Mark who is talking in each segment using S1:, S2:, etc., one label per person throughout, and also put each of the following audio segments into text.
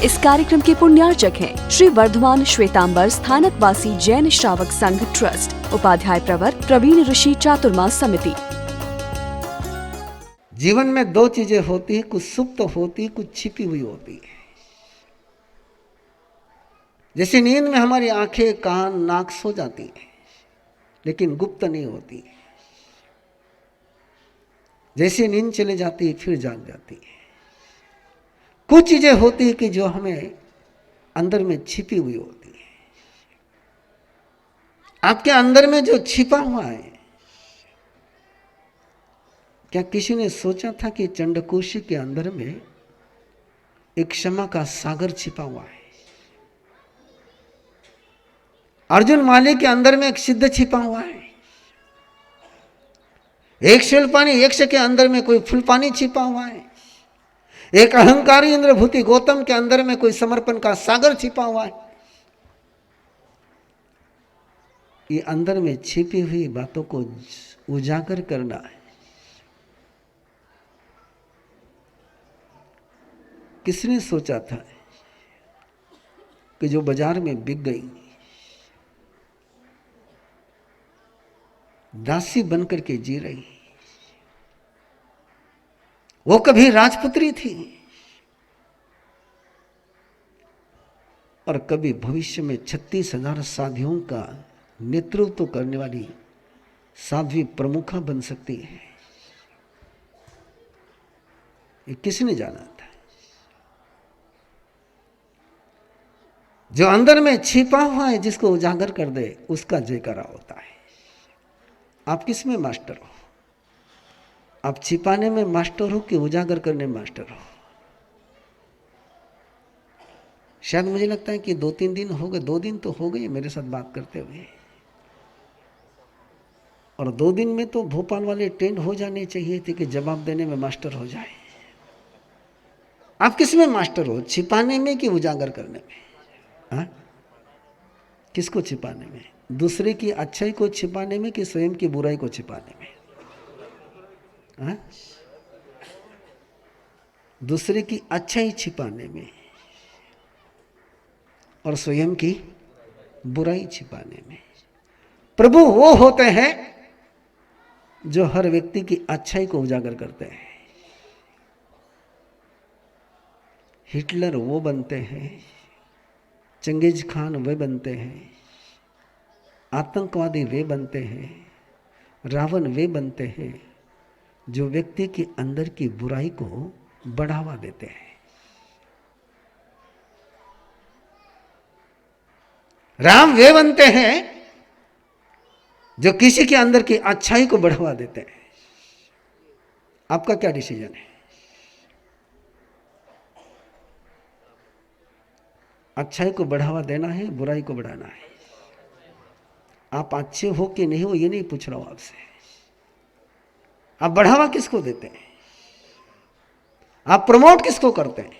S1: इस कार्यक्रम के पुण्यार्चक हैं श्री वर्धमान श्वेतांबर स्थानकवासी जैन श्रावक संघ ट्रस्ट, उपाध्याय प्रवर प्रवीण ऋषि चातुर्मास समिति।
S2: जीवन में दो चीजें होती है, कुछ सुप्त होती है, कुछ छिपी हुई होती है। जैसे नींद में हमारी आंखें, कान, नाक सो जाती है, लेकिन गुप्त नहीं होती। जैसे नींद चले जाती है फिर जाग जाती है। कुछ चीजें होती है कि जो हमें अंदर में छिपी हुई होती है। आपके अंदर में जो छिपा हुआ है, क्या किसी ने सोचा था कि चंडकोशी के अंदर में एक क्षमा का सागर छिपा हुआ है? अर्जुन माली के अंदर में एक सिद्ध छिपा हुआ है। एक शिलपानी यक्ष के अंदर में कोई फूलपानी छिपा हुआ है। एक अहंकारी इंद्रभूति गौतम के अंदर में कोई समर्पण का सागर छिपा हुआ है। ये अंदर में छिपी हुई बातों को उजागर करना है। किसने सोचा था कि जो बाजार में बिक गई, दासी बनकर के जी रही, वो कभी राजपुत्री थी और कभी भविष्य में 36,000 साधियों का नेतृत्व करने वाली साध्वी प्रमुखा बन सकती है। ये किसने जाना था? जो अंदर में छिपा हुआ है, जिसको उजागर कर दे, उसका जयकारा होता है। आप किस में मास्टर हो? आप छिपाने में मास्टर हो कि उजागर करने में मास्टर हो? शायद मुझे लगता है कि 2-3 दिन हो गए, 2 दिन तो हो गए मेरे साथ बात करते हुए, और 2 दिन में तो भोपाल वाले ट्रेंड हो जाने चाहिए थे कि जवाब देने में मास्टर हो जाए। आप किस में मास्टर हो? छिपाने में कि उजागर करने में? हाँ? किसको छिपाने में? दूसरे की अच्छाई को छिपाने में कि स्वयं की बुराई को छिपाने में? हाँ? दूसरे की अच्छाई छिपाने में और स्वयं की बुराई छिपाने में। प्रभु वो होते हैं जो हर व्यक्ति की अच्छाई को उजागर करते हैं। हिटलर वो बनते हैं, चंगेज खान वे बनते हैं, आतंकवादी वे बनते हैं, रावण वे बनते हैं जो व्यक्ति के अंदर की बुराई को बढ़ावा देते हैं। राम वे बनते हैं जो किसी के अंदर की अच्छाई को बढ़ावा देते हैं। आपका क्या डिसीजन है? अच्छाई को बढ़ावा देना है, बुराई को बढ़ाना है? आप अच्छे हो कि नहीं हो ये नहीं पूछ रहा हूं आपसे। आप बढ़ावा किसको देते हैं? आप प्रमोट किसको करते हैं?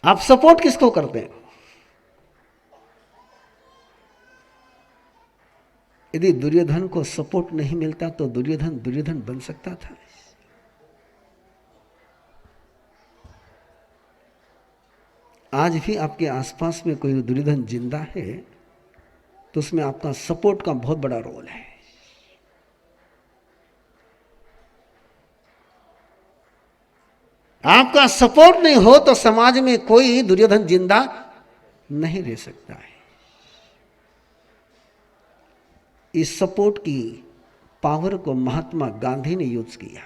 S2: आप सपोर्ट किसको करते हैं? यदि दुर्योधन को सपोर्ट नहीं मिलता तो दुर्योधन बन सकता था? आज भी आपके आसपास में कोई दुर्योधन जिंदा है तो उसमें आपका सपोर्ट का बहुत बड़ा रोल है। आपका सपोर्ट नहीं हो तो समाज में कोई दुर्योधन जिंदा नहीं रह सकता है। इस सपोर्ट की पावर को महात्मा गांधी ने यूज किया।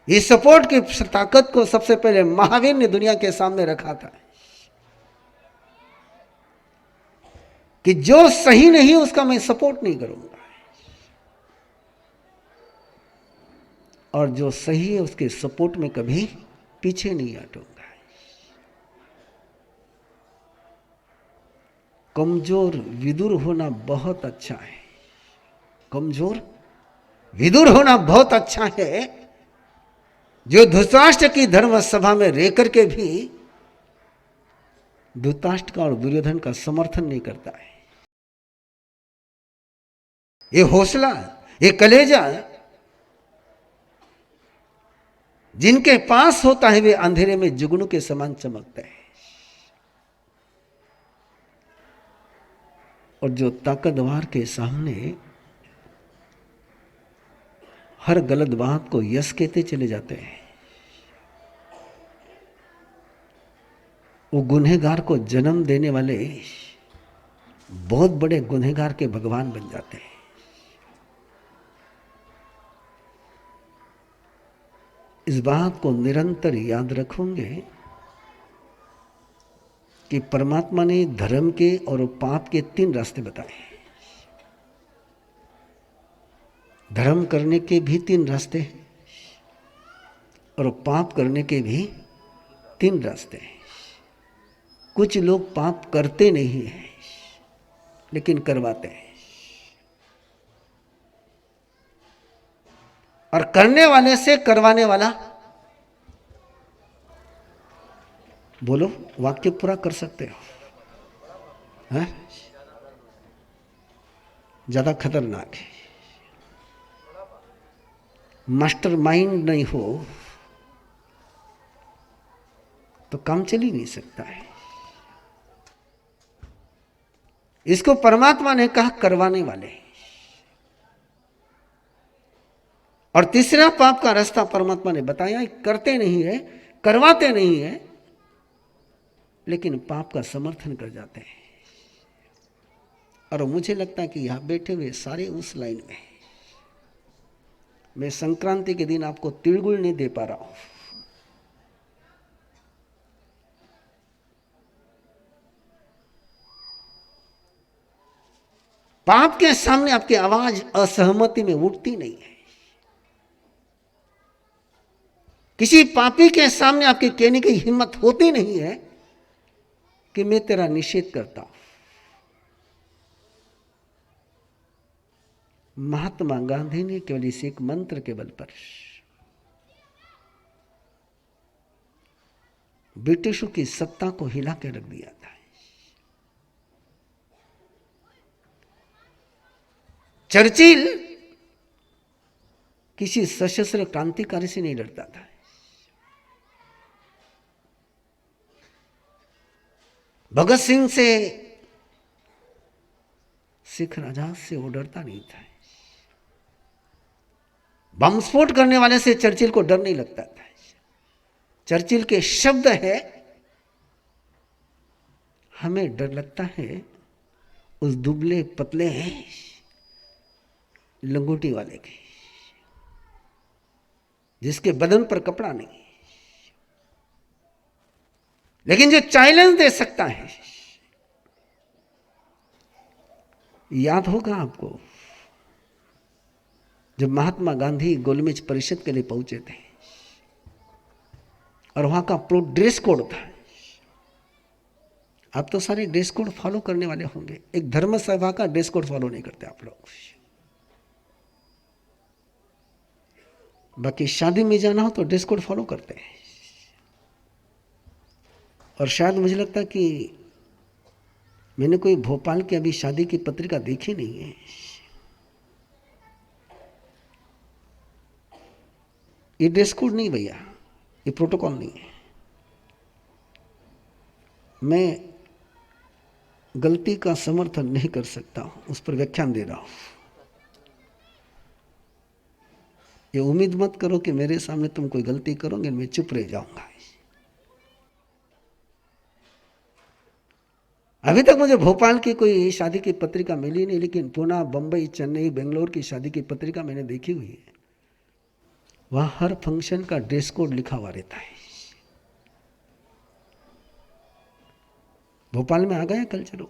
S2: इस सपोर्ट की ताकत को सबसे पहले महावीर ने दुनिया के सामने रखा था कि जो सही नहीं उसका मैं सपोर्ट नहीं करूंगा, और जो सही है उसके सपोर्ट में कभी पीछे नहीं हटूंगा। कमजोर विदुर होना बहुत अच्छा है। कमजोर विदुर होना बहुत अच्छा है, जो धृतराष्ट्र की धर्म सभा में रह करके भी धृतराष्ट्र का और दुर्योधन का समर्थन नहीं करता है। ये हौसला, ये कलेजा जिनके पास होता है वे अंधेरे में जुगनू के समान चमकते हैं। और जो ताकतवर के सामने हर गलत बात को यस कहते चले जाते हैं, वो गुनहगार को जन्म देने वाले बहुत बड़े गुनहगार के भगवान बन जाते हैं। इस बात को निरंतर याद रखोगे कि परमात्मा ने धर्म के और पाप के 3 रास्ते बताए। धर्म करने के भी 3 रास्ते हैं और पाप करने के भी 3 रास्ते हैं। कुछ लोग पाप करते नहीं हैं लेकिन करवाते हैं, और करने वाले से करवाने वाला, बोलो वाक्य पूरा कर सकते हो, हैं? ज्यादा खतरनाक है। मास्टर माइंड नहीं हो तो काम चल ही नहीं सकता है। इसको परमात्मा ने कहा करवाने वाले। और तीसरा पाप का रास्ता परमात्मा ने बताया, करते नहीं है, करवाते नहीं है, लेकिन पाप का समर्थन कर जाते हैं। और मुझे लगता है कि यहां बैठे हुए सारे उस लाइन में। मैं संक्रांति के दिन आपको तिलगुल नहीं दे पा रहा हूं, पाप के सामने आपकी आवाज असहमति में उठती नहीं है। किसी पापी के सामने आपके कहने की हिम्मत होती नहीं है कि मैं तेरा निषेध करता हूं। महात्मा गांधी ने केवल इस एक मंत्र के बल पर ब्रिटिशों की सत्ता को हिला के रख दिया था। चर्चिल किसी सशस्त्र क्रांतिकारी से नहीं डरता था, भगत सिंह से, सिख राजा से वो डरता नहीं था। बम स्फोट करने वाले से चर्चिल को डर नहीं लगता था। चर्चिल के शब्द है, हमें डर लगता है उस दुबले पतले लंगोटी वाले के, जिसके बदन पर कपड़ा नहीं, लेकिन जो चैलेंज दे सकता है। याद होगा आपको जब महात्मा गांधी गोलमेज परिषद के लिए पहुंचे थे और वहां का प्रो ड्रेस कोड था। आप तो सारे ड्रेस कोड फॉलो करने वाले होंगे, एक धर्म सभा का ड्रेस कोड फॉलो नहीं करते आप लोग। बाकी शादी में जाना हो तो ड्रेस कोड फॉलो करते हैं। और शायद मुझे लगता है कि मैंने कोई भोपाल की अभी शादी की पत्रिका देखी नहीं है। ये ड्रेस कोड नहीं भैया, ये प्रोटोकॉल नहीं है। मैं गलती का समर्थन नहीं कर सकता हूं, उस पर व्याख्यान दे रहा हूं। ये उम्मीद मत करो कि मेरे सामने तुम कोई गलती करोगे मैं चुप रह जाऊंगा। अभी तक मुझे भोपाल की कोई शादी की पत्रिका मिली नहीं, लेकिन पुणे, बंबई, चेन्नई, बेंगलोर की शादी की पत्रिका मैंने देखी हुई है। वहां हर फंक्शन का ड्रेस कोड लिखा हुआ रहता है। भोपाल में आ गया कल्चर,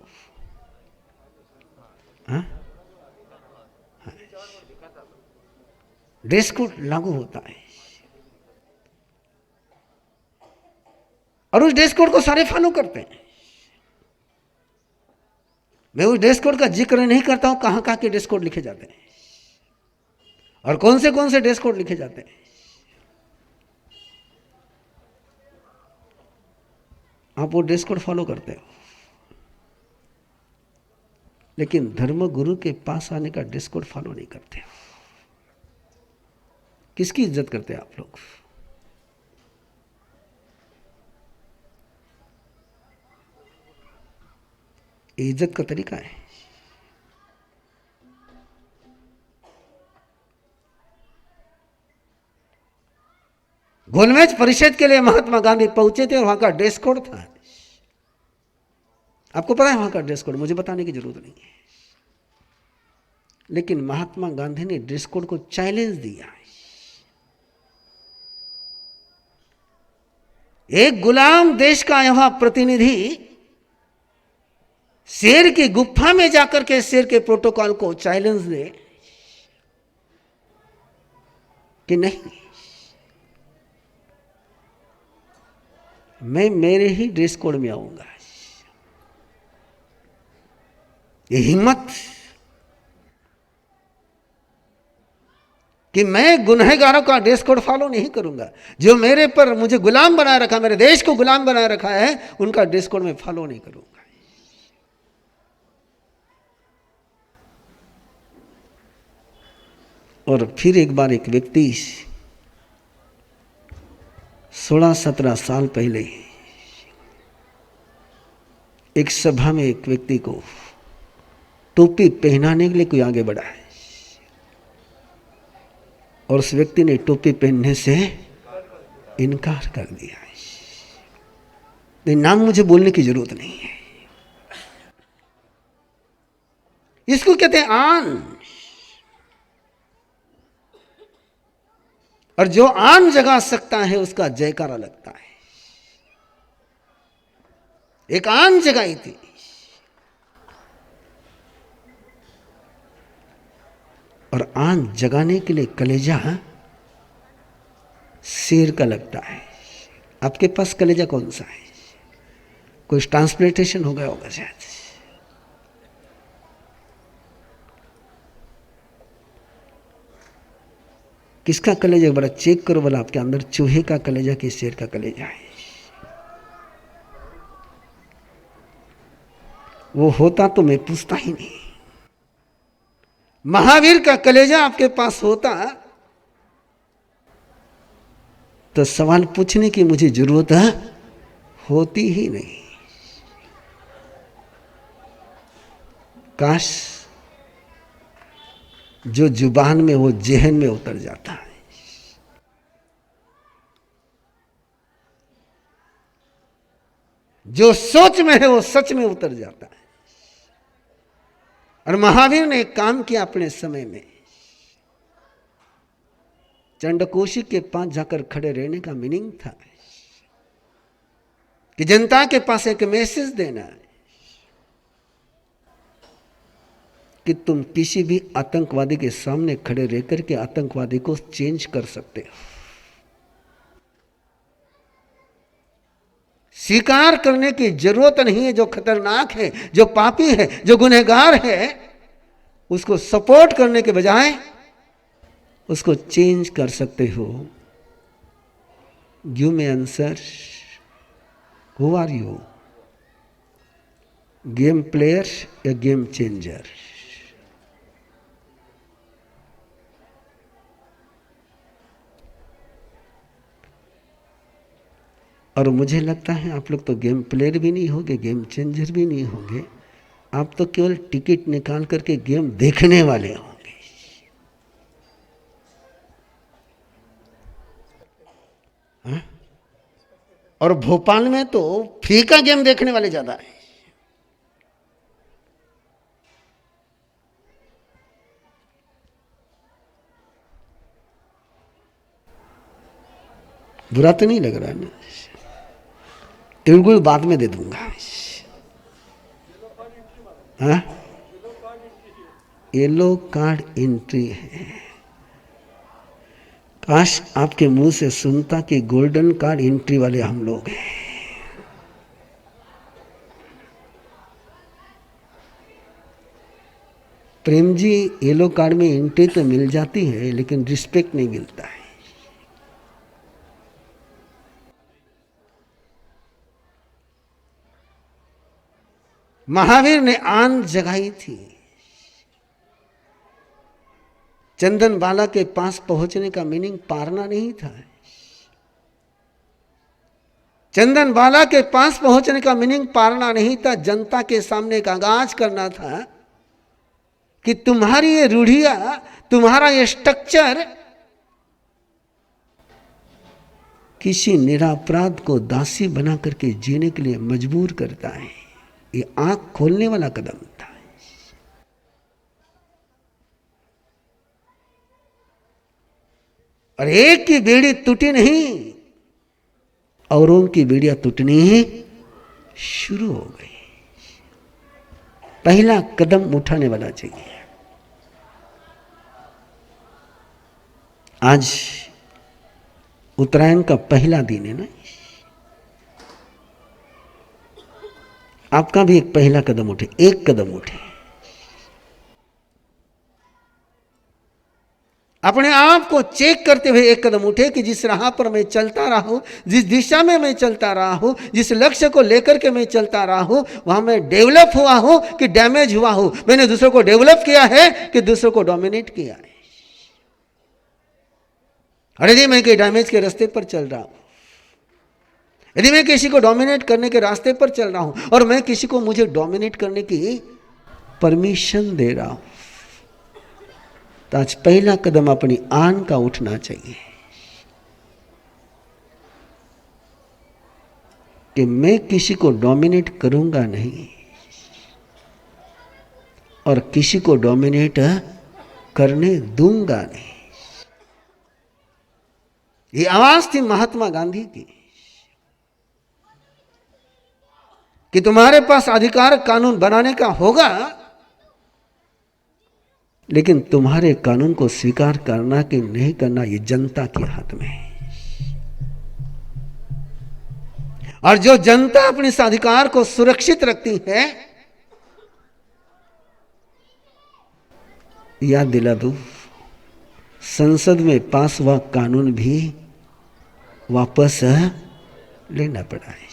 S2: ड्रेस कोड लागू होता है और उस ड्रेस कोड को सारे फॉलो करते हैं। मैं उस ड्रेस कोड का जिक्र नहीं करता हूं, कहां कहां के ड्रेस कोड लिखे जाते हैं और कौन से ड्रेस कोड लिखे जाते हैं। आप वो ड्रेस कोड फॉलो करते हो, लेकिन धर्म गुरु के पास आने का ड्रेस कोड फॉलो नहीं करते हो। किसकी इज्जत करते हैं आप लोग? ये इज्जत का तरीका है। गोलमेज परिषद के लिए महात्मा गांधी पहुंचे थे और वहां का ड्रेस कोड था। आपको पता है वहां का ड्रेस कोड, मुझे बताने की जरूरत नहीं है। लेकिन महात्मा गांधी ने ड्रेस कोड को चैलेंज दिया। एक गुलाम देश का यहां प्रतिनिधि शेर की गुफा में जाकर के शेर के प्रोटोकॉल को चैलेंज दे कि नहीं, मैं मेरे ही ड्रेस कोड में आऊंगा। ये हिम्मत कि मैं गुनहगारों का ड्रेस कोड फॉलो नहीं करूंगा। जो मेरे पर मुझे गुलाम बनाए रखा, मेरे देश को गुलाम बनाए रखा है, उनका ड्रेस कोड मैं फॉलो नहीं करूंगा। और फिर एक बार एक व्यक्ति 16-17 साल पहले एक सभा में एक व्यक्ति को टोपी पहनाने के लिए कोई आगे बढ़ा है और उस व्यक्ति ने टोपी पहनने से इनकार कर दिया है। नहीं, नाम मुझे बोलने की जरूरत नहीं है। इसको कहते हैं आन। और जो आन जगा सकता है उसका जयकारा लगता है। एक आन जगाई थी। और आन जगाने के लिए कलेजा शेर का लगता है। आपके पास कलेजा कौन सा है? कोई ट्रांसप्लांटेशन हो गया होगा शायद। किसका कलेजा? बड़ा चेक करो बोला, आपके अंदर चूहे का कलेजा कि शेर का कलेजा है। वो होता तो मैं पूछता ही नहीं। महावीर का कलेजा आपके पास होता तो सवाल पूछने की मुझे जरूरत होती ही नहीं। काश जो जुबान में वो जेहन में उतर जाता है। जो सोच में है वो सच में उतर जाता है। और महावीर ने एक काम किया अपने समय में। चंडकोशी के पास जाकर खड़े रहने का मीनिंग था कि जनता के पास एक मैसेज देना है कि तुम किसी भी आतंकवादी के सामने खड़े रहकर के आतंकवादी को चेंज कर सकते हो। स्वीकार करने की जरूरत नहीं है। जो खतरनाक है, जो पापी है, जो गुनहगार है, उसको सपोर्ट करने के बजाय उसको चेंज कर सकते हो। Give me answer, who are you? Game player या गेम चेंजर? और मुझे लगता है आप लोग तो गेम प्लेयर भी नहीं होंगे, गेम चेंजर भी नहीं होंगे। आप तो केवल टिकट निकाल करके गेम देखने वाले होंगे। हाँ? और भोपाल में तो फ्री का गेम देखने वाले ज्यादा है। बुरा तो नहीं लग रहा है ना? तिलगुल बाद में दे दूंगा। हाँ? येलो कार्ड एंट्री है। काश आपके मुंह से सुनता कि गोल्डन कार्ड एंट्री वाले हम लोग हैं। प्रेम जी, येलो कार्ड में एंट्री तो मिल जाती है लेकिन रिस्पेक्ट नहीं मिलता है। महावीर ने आन जगाई थी। चंदन बाला के पास पहुंचने का मीनिंग पारना नहीं था। चंदन बाला के पास पहुंचने का मीनिंग पारना नहीं था, जनता के सामने एक आगाज करना था कि तुम्हारी ये रूढ़िया, तुम्हारा ये स्ट्रक्चर किसी निरापराध को दासी बना करके जीने के लिए मजबूर करता है। ये आंख खोलने वाला कदम था। और एक की बेड़ी टूटी नहीं, औरों की बेड़ियां टूटनी शुरू हो गई। पहला कदम उठाने वाला चाहिए। आज उत्तरायण का पहला दिन है ना, आपका भी एक पहला कदम उठे, एक कदम उठे। अपने आप को चेक करते हुए एक कदम उठे कि जिस राह पर मैं चलता रहा हूं, जिस दिशा में मैं चलता रहा हूं, जिस लक्ष्य को लेकर के मैं चलता रहा हूं, वहां मैं डेवलप हुआ हूं कि डैमेज हुआ हूं। मैंने दूसरों को डेवलप किया है कि दूसरों को डोमिनेट किया है। और यदि मैं कहीं डैमेज के रास्ते पर चल रहा हूं, यदि मैं किसी को डोमिनेट करने के रास्ते पर चल रहा हूं और मैं किसी को मुझे डोमिनेट करने की परमिशन दे रहा हूं, तो आज पहला कदम अपनी आन का उठना चाहिए कि मैं किसी को डोमिनेट करूंगा नहीं और किसी को डोमिनेट करने दूंगा नहीं। ये आवाज थी महात्मा गांधी की कि तुम्हारे पास अधिकार कानून बनाने का होगा, लेकिन तुम्हारे कानून को स्वीकार करना कि नहीं करना ये जनता के हाथ में है। और जो जनता अपने इस अधिकार को सुरक्षित रखती है, याद दिला दूं, संसद में पास हुआ कानून भी वापस लेना पड़ा है।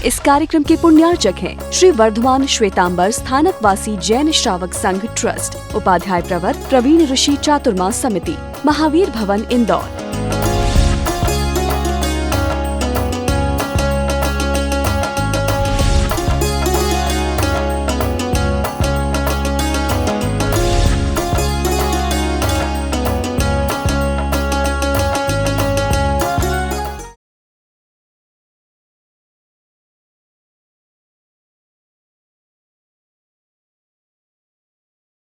S1: इस कार्यक्रम के पुण्यार्चक हैं श्री वर्धमान श्वेतांबर स्थानकवासी जैन श्रावक संघ ट्रस्ट, उपाध्याय प्रवर प्रवीण ऋषि चातुर्मास समिति, महावीर भवन, इंदौर।